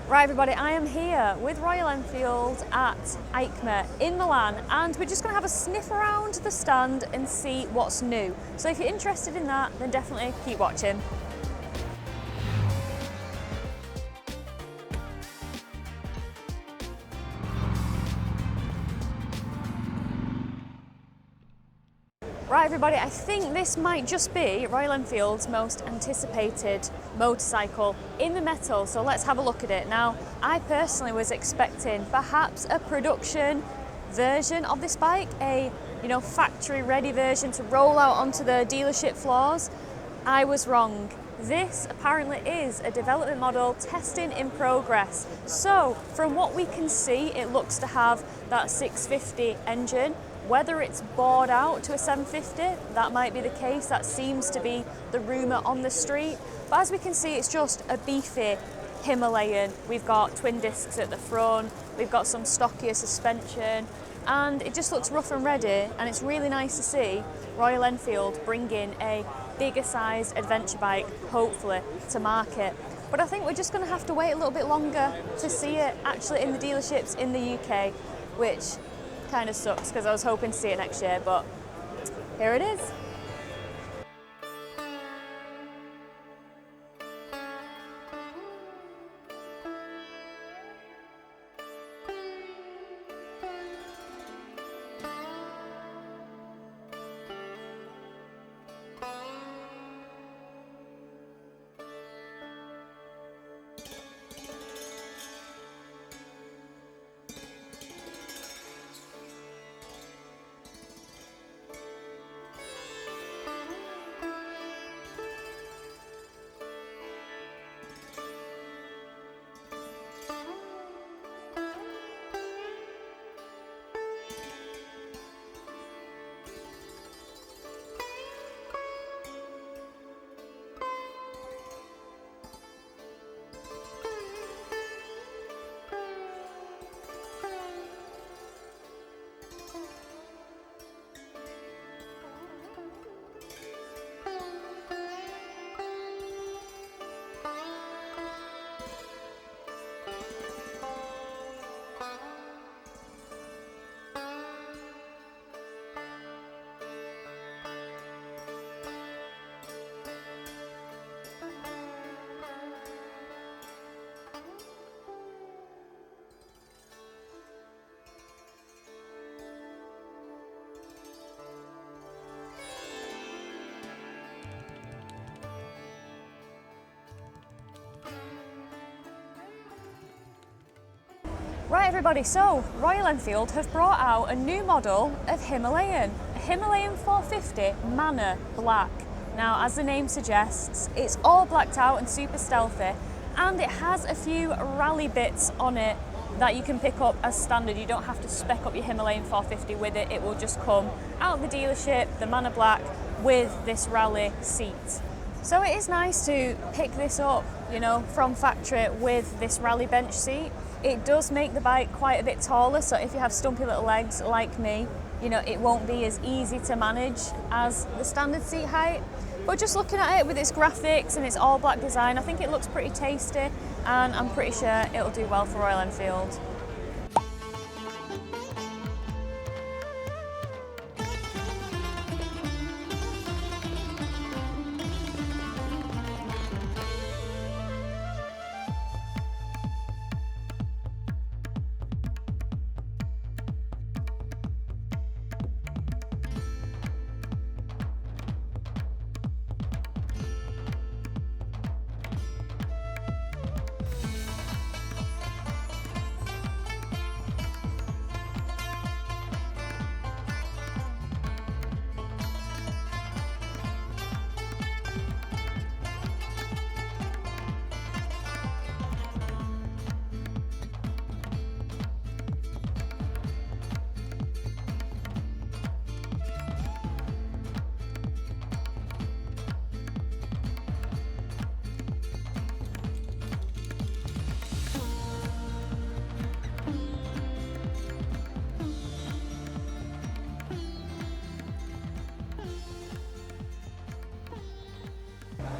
Right everybody, I am here with Royal Enfield at EICMA in Milan, and we're just going to have a sniff around the stand and see what's new. So if you're interested in that, then definitely keep watching. Right everybody, I think this might just be Royal Enfield's most anticipated motorcycle in the metal, so let's have a look at it. Now, I personally was expecting perhaps a production version of this bike, a factory ready version to roll out onto the dealership floors. I was wrong. This apparently is a development model, testing in progress. So from what we can see, it looks to have that 650 engine. Whether it's bored out to a 750, that might be the case. That seems to be the rumour on the street. But as we can see, it's just a beefy Himalayan. We've got twin discs at the front, we've got some stockier suspension, and it just looks rough and ready. And it's really nice to see Royal Enfield bring in a bigger sized adventure bike, hopefully, to market. But I think we're just going to have to wait a little bit longer to see it actually in the dealerships in the UK, which kind of sucks because I was hoping to see it next year, but here it is. Right everybody, so Royal Enfield have brought out a new model of Himalayan, a Himalayan 450 Mana Black. Now, as the name suggests, it's all blacked out and super stealthy, and it has a few rally bits on it that you can pick up as standard. You don't have to spec up your Himalayan 450 with it, it will just come out of the dealership, the Mana Black, with this rally seat. So it is nice to pick this up, from factory with this rally bench seat. It does make the bike quite a bit taller, so if you have stumpy little legs like me, it won't be as easy to manage as the standard seat height. But just looking at it with its graphics and its all black design, I think it looks pretty tasty, and I'm pretty sure it'll do well for Royal Enfield.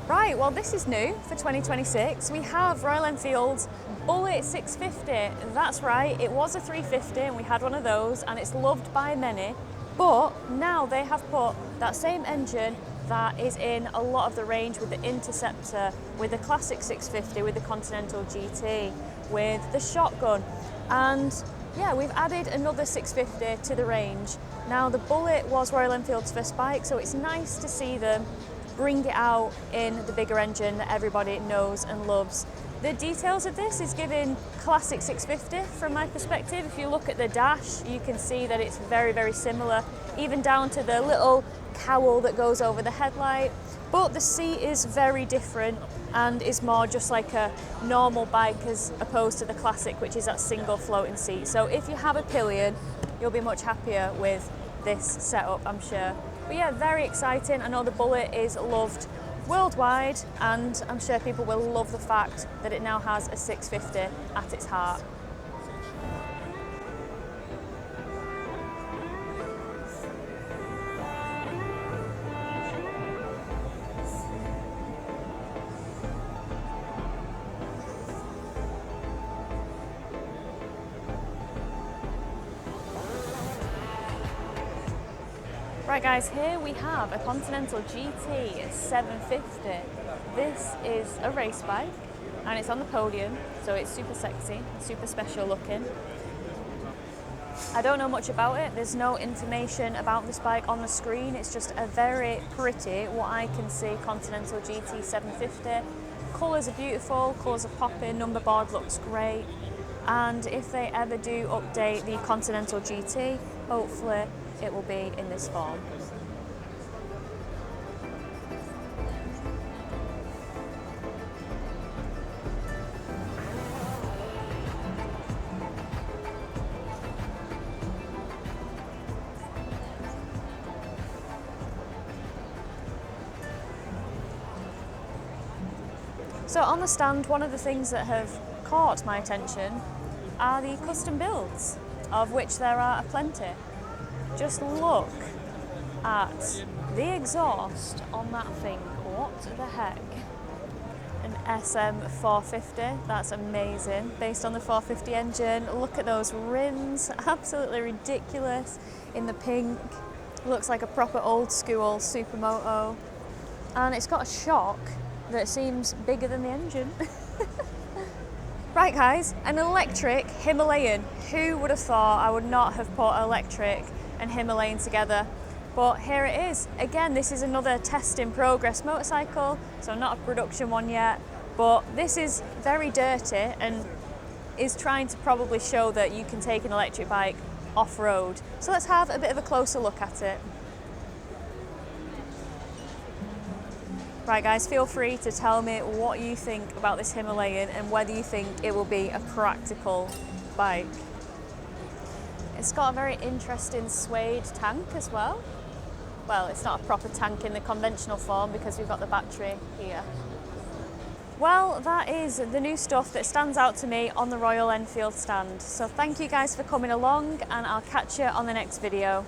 Right, well this is new for 2026. We have Royal Enfield's Bullet 650, that's right, it was a 350 and we had one of those and it's loved by many, but now they have put that same engine that is in a lot of the range with the Interceptor, with the classic 650, with the Continental GT, with the shotgun, and yeah, we've added another 650 to the range. Now the Bullet was Royal Enfield's first bike, so it's nice to see them bring it out in the bigger engine that everybody knows and loves. The details of this is given classic 650 from my perspective. If you look at the dash, you can see that it's very, very similar, even down to the little cowl that goes over the headlight. But the seat is very different and is more just like a normal bike as opposed to the classic, which is that single floating seat. So if you have a pillion, you'll be much happier with this setup, I'm sure. But yeah, very exciting. I know the Bullet is loved worldwide, and I'm sure people will love the fact that it now has a 650 at its heart. Right guys, here we have a Continental GT 750. This is a race bike and it's on the podium, so it's super sexy, super special looking. I don't know much about it, there's no information about this bike on the screen, it's just a very pretty, what I can see, Continental GT 750. Colours are beautiful, colours are popping, number board looks great, and if they ever do update the Continental GT, hopefully it will be in this form. So on the stand, one of the things that have caught my attention are the custom builds, of which there are plenty. Just look at the exhaust on that thing. What the heck? An SM450, that's amazing. Based on the 450 engine, look at those rims, absolutely ridiculous in the pink. Looks like a proper old school supermoto. And it's got a shock that seems bigger than the engine. Right guys, an electric Himalayan. Who would have thought I would not have put electric and Himalayan together? But here it is. Again, this is another test in progress motorcycle, so not a production one yet, but this is very dirty and is trying to probably show that you can take an electric bike off-road. So let's have a bit of a closer look at it. Right guys, feel free to tell me what you think about this Himalayan and whether you think it will be a practical bike. It's got a very interesting suede tank as well. Well, it's not a proper tank in the conventional form because we've got the battery here. Well, that is the new stuff that stands out to me on the Royal Enfield stand. So thank you guys for coming along, and I'll catch you on the next video.